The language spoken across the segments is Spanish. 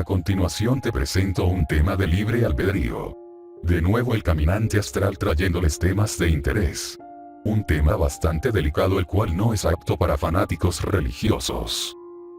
A continuación te presento un tema de libre albedrío. De nuevo el caminante astral trayéndoles temas de interés. Un tema bastante delicado el cual no es apto para fanáticos religiosos.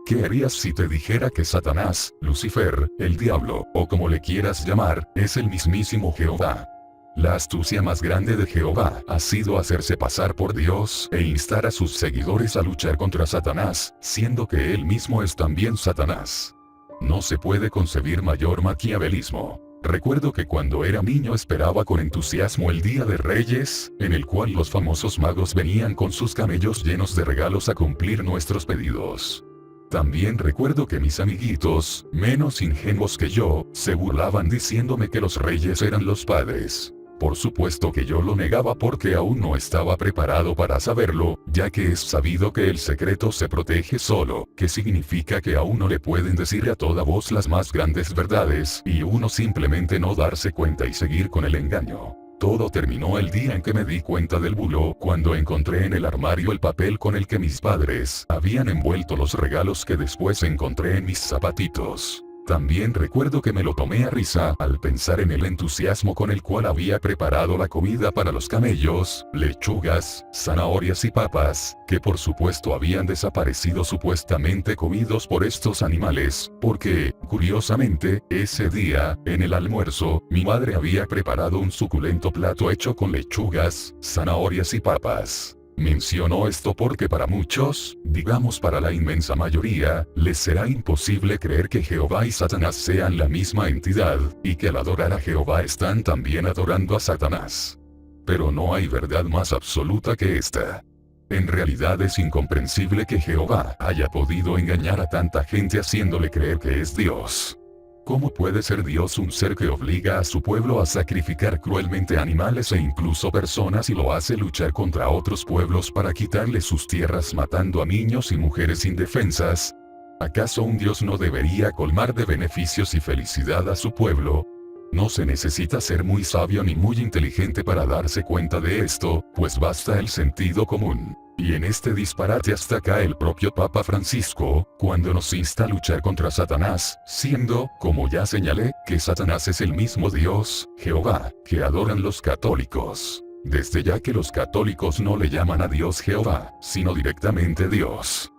¿Qué harías si te dijera que Satanás, Lucifer, el diablo, o como le quieras llamar, es el mismísimo Jehová? La astucia más grande de Jehová ha sido hacerse pasar por Dios e instar a sus seguidores a luchar contra Satanás, siendo que él mismo es también Satanás. No se puede concebir mayor maquiavelismo. Recuerdo que cuando era niño esperaba con entusiasmo el Día de Reyes, en el cual los famosos magos venían con sus camellos llenos de regalos a cumplir nuestros pedidos. También recuerdo que mis amiguitos, menos ingenuos que yo, se burlaban diciéndome que los reyes eran los padres. Por supuesto que yo lo negaba porque aún no estaba preparado para saberlo, ya que es sabido que el secreto se protege solo, que significa que a uno le pueden decir a toda voz las más grandes verdades y uno simplemente no darse cuenta y seguir con el engaño. Todo terminó el día en que me di cuenta del bulo cuando encontré en el armario el papel con el que mis padres habían envuelto los regalos que después encontré en mis zapatitos. También recuerdo que me lo tomé a risa al pensar en el entusiasmo con el cual había preparado la comida para los camellos, lechugas, zanahorias y papas, que por supuesto habían desaparecido supuestamente comidos por estos animales, porque, curiosamente, ese día, en el almuerzo, mi madre había preparado un suculento plato hecho con lechugas, zanahorias y papas. Menciono esto porque para muchos, digamos para la inmensa mayoría, les será imposible creer que Jehová y Satanás sean la misma entidad, y que al adorar a Jehová están también adorando a Satanás. Pero no hay verdad más absoluta que esta. En realidad es incomprensible que Jehová haya podido engañar a tanta gente haciéndole creer que es Dios. ¿Cómo puede ser Dios un ser que obliga a su pueblo a sacrificar cruelmente animales e incluso personas y lo hace luchar contra otros pueblos para quitarle sus tierras matando a niños y mujeres indefensas? ¿Acaso un Dios no debería colmar de beneficios y felicidad a su pueblo? No se necesita ser muy sabio ni muy inteligente para darse cuenta de esto, pues basta el sentido común. Y en este disparate hasta cae el propio Papa Francisco, cuando nos insta a luchar contra Satanás, siendo, como ya señalé, que Satanás es el mismo Dios, Jehová, que adoran los católicos. Desde ya que los católicos no le llaman a Dios Jehová, sino directamente Dios.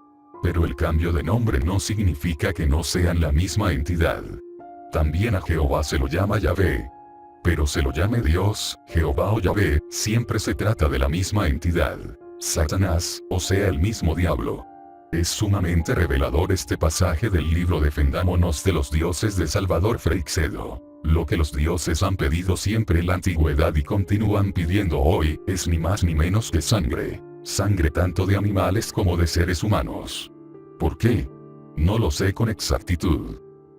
Pero el cambio de nombre no significa que no sean la misma entidad. También a Jehová se lo llama Yahvé. Pero se lo llame Dios, Jehová o Yahvé, siempre se trata de la misma entidad. Satanás, o sea el mismo diablo. Es sumamente revelador este pasaje del libro Defendámonos de los dioses de Salvador Freixedo. Lo que los dioses han pedido siempre en la antigüedad y continúan pidiendo hoy, es ni más ni menos que sangre. Sangre tanto de animales como de seres humanos. ¿Por qué? No lo sé con exactitud.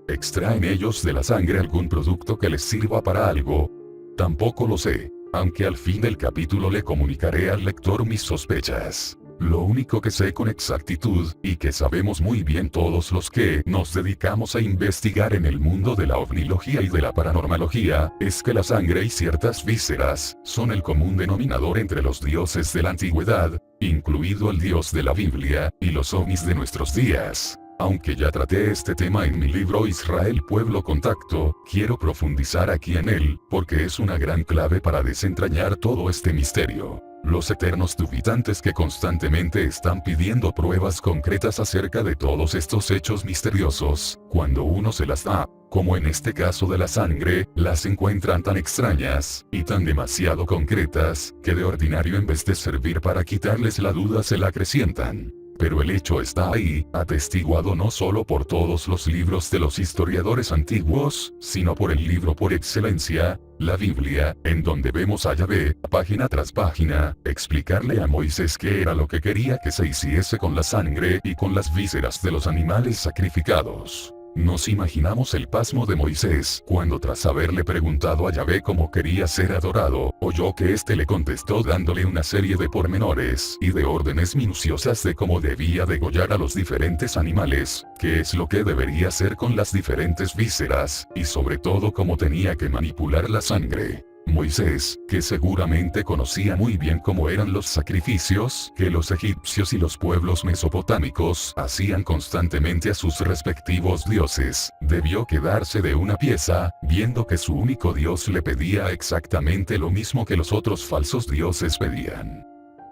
¿Extraen ellos de la sangre algún producto que les sirva para algo? Tampoco lo sé. Aunque al fin del capítulo le comunicaré al lector mis sospechas. Lo único que sé con exactitud, y que sabemos muy bien todos los que nos dedicamos a investigar en el mundo de la ovnilogía y de la paranormalogía, es que la sangre y ciertas vísceras son el común denominador entre los dioses de la antigüedad, incluido el dios de la Biblia, y los ovnis de nuestros días. Aunque ya traté este tema en mi libro Israel Pueblo Contacto, quiero profundizar aquí en él, porque es una gran clave para desentrañar todo este misterio. Los eternos dubitantes que constantemente están pidiendo pruebas concretas acerca de todos estos hechos misteriosos, cuando uno se las da, como en este caso de la sangre, las encuentran tan extrañas, y tan demasiado concretas, que de ordinario en vez de servir para quitarles la duda se la acrecientan. Pero el hecho está ahí, atestiguado no solo por todos los libros de los historiadores antiguos, sino por el libro por excelencia, la Biblia, en donde vemos a Yahvé, página tras página, explicarle a Moisés qué era lo que quería que se hiciese con la sangre y con las vísceras de los animales sacrificados. Nos imaginamos el pasmo de Moisés, cuando tras haberle preguntado a Yahvé cómo quería ser adorado, oyó que éste le contestó dándole una serie de pormenores y de órdenes minuciosas de cómo debía degollar a los diferentes animales, qué es lo que debería hacer con las diferentes vísceras, y sobre todo cómo tenía que manipular la sangre. Moisés, que seguramente conocía muy bien cómo eran los sacrificios que los egipcios y los pueblos mesopotámicos hacían constantemente a sus respectivos dioses, debió quedarse de una pieza, viendo que su único dios le pedía exactamente lo mismo que los otros falsos dioses pedían.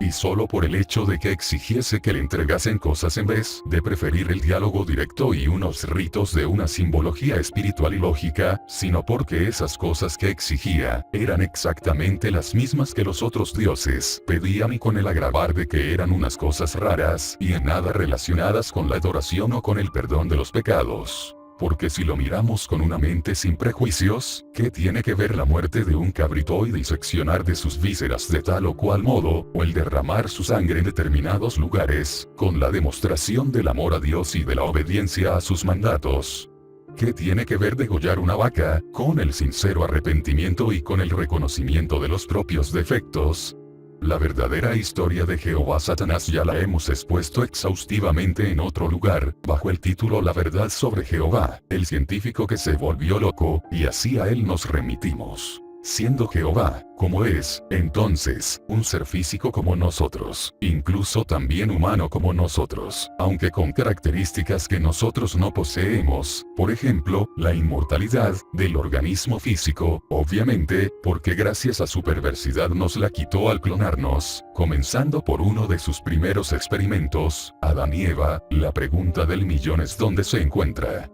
Y solo por el hecho de que exigiese que le entregasen cosas en vez de preferir el diálogo directo y unos ritos de una simbología espiritual y lógica, sino porque esas cosas que exigía eran exactamente las mismas que los otros dioses pedían, y con el agravar de que eran unas cosas raras y en nada relacionadas con la adoración o con el perdón de los pecados. Porque si lo miramos con una mente sin prejuicios, ¿qué tiene que ver la muerte de un cabrito y diseccionar de sus vísceras de tal o cual modo, o el derramar su sangre en determinados lugares, con la demostración del amor a Dios y de la obediencia a sus mandatos? ¿Qué tiene que ver degollar una vaca, con el sincero arrepentimiento y con el reconocimiento de los propios defectos? La verdadera historia de Jehová Satanás ya la hemos expuesto exhaustivamente en otro lugar, bajo el título La verdad sobre Jehová, el científico que se volvió loco, y así a él nos remitimos. Siendo Jehová, como es, entonces, un ser físico como nosotros, incluso también humano como nosotros, aunque con características que nosotros no poseemos, por ejemplo, la inmortalidad del organismo físico, obviamente, porque gracias a su perversidad nos la quitó al clonarnos, comenzando por uno de sus primeros experimentos, Adán y Eva. La pregunta del millón es ¿dónde se encuentra?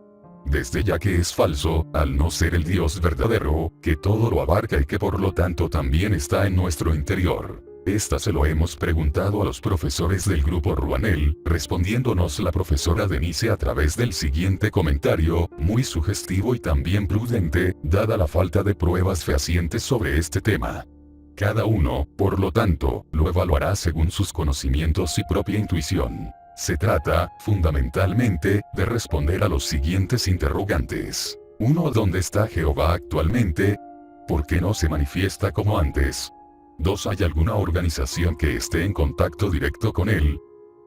Desde ya que es falso, al no ser el Dios verdadero, que todo lo abarca y que por lo tanto también está en nuestro interior. Esta se lo hemos preguntado a los profesores del grupo Ruanel, respondiéndonos la profesora Denise a través del siguiente comentario, muy sugestivo y también prudente, dada la falta de pruebas fehacientes sobre este tema. Cada uno, por lo tanto, lo evaluará según sus conocimientos y propia intuición. Se trata, fundamentalmente, de responder a los siguientes interrogantes. 1. ¿Dónde está Jehová actualmente? ¿Por qué no se manifiesta como antes? 2. ¿Hay alguna organización que esté en contacto directo con él?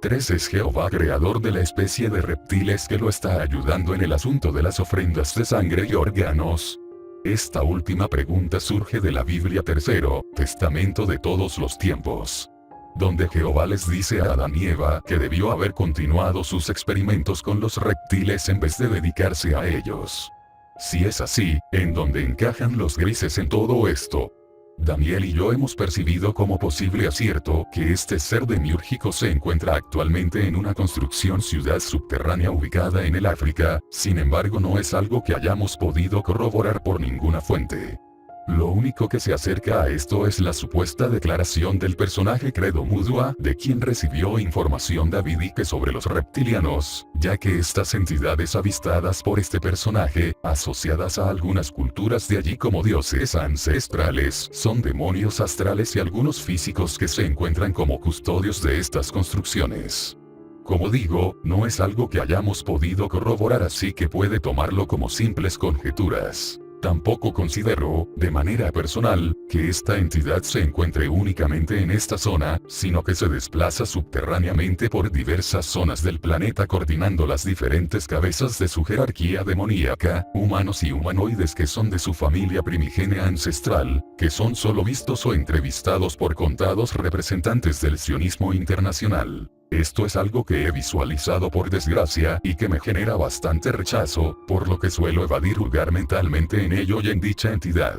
3. ¿Es Jehová creador de la especie de reptiles que lo está ayudando en el asunto de las ofrendas de sangre y órganos? Esta última pregunta surge de la Biblia Tercero Testamento de todos los tiempos, donde Jehová les dice a Adán y Eva que debió haber continuado sus experimentos con los reptiles en vez de dedicarse a ellos. Si es así, ¿en dónde encajan los grises en todo esto? Daniel y yo hemos percibido como posible acierto que este ser demiúrgico se encuentra actualmente en una construcción ciudad subterránea ubicada en el África, sin embargo no es algo que hayamos podido corroborar por ninguna fuente. Lo único que se acerca a esto es la supuesta declaración del personaje Credo Mudua, de quien recibió información davídica sobre los reptilianos, ya que estas entidades avistadas por este personaje, asociadas a algunas culturas de allí como dioses ancestrales, son demonios astrales y algunos físicos que se encuentran como custodios de estas construcciones. Como digo, no es algo que hayamos podido corroborar, así que puede tomarlo como simples conjeturas. Tampoco considero, de manera personal, que esta entidad se encuentre únicamente en esta zona, sino que se desplaza subterráneamente por diversas zonas del planeta coordinando las diferentes cabezas de su jerarquía demoníaca, humanos y humanoides que son de su familia primigenia ancestral, que son solo vistos o entrevistados por contados representantes del sionismo internacional. Esto es algo que he visualizado por desgracia y que me genera bastante rechazo, por lo que suelo evadir hurgar mentalmente en ello y en dicha entidad.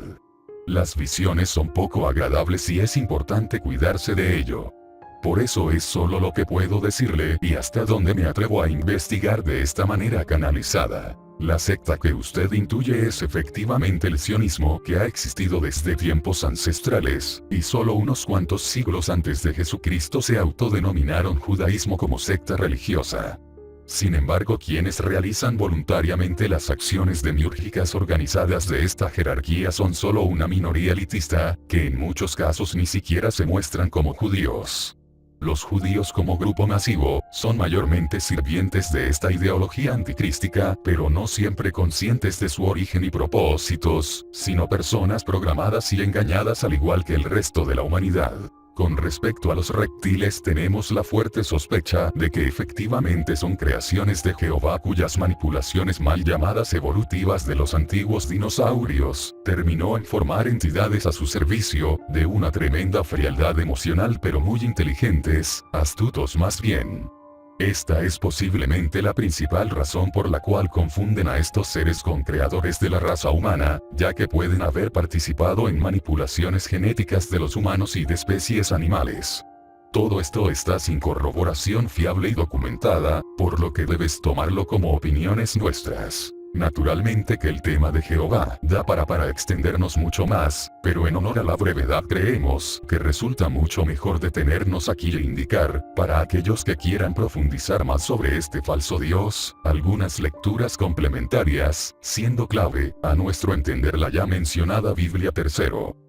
Las visiones son poco agradables y es importante cuidarse de ello. Por eso es solo lo que puedo decirle y hasta donde me atrevo a investigar de esta manera canalizada. La secta que usted intuye es efectivamente el sionismo, que ha existido desde tiempos ancestrales, y solo unos cuantos siglos antes de Jesucristo se autodenominaron judaísmo como secta religiosa. Sin embargo, quienes realizan voluntariamente las acciones demiúrgicas organizadas de esta jerarquía son solo una minoría elitista, que en muchos casos ni siquiera se muestran como judíos. Los judíos como grupo masivo, son mayormente sirvientes de esta ideología anticrística, pero no siempre conscientes de su origen y propósitos, sino personas programadas y engañadas al igual que el resto de la humanidad. Con respecto a los reptiles tenemos la fuerte sospecha de que efectivamente son creaciones de Jehová cuyas manipulaciones mal llamadas evolutivas de los antiguos dinosaurios, terminó en formar entidades a su servicio, de una tremenda frialdad emocional pero muy inteligentes, astutos más bien. Esta es posiblemente la principal razón por la cual confunden a estos seres con creadores de la raza humana, ya que pueden haber participado en manipulaciones genéticas de los humanos y de especies animales. Todo esto está sin corroboración fiable y documentada, por lo que debes tomarlo como opiniones nuestras. Naturalmente que el tema de Jehová da para extendernos mucho más, pero en honor a la brevedad creemos que resulta mucho mejor detenernos aquí e indicar, para aquellos que quieran profundizar más sobre este falso Dios, algunas lecturas complementarias, siendo clave, a nuestro entender la ya mencionada Biblia tercero.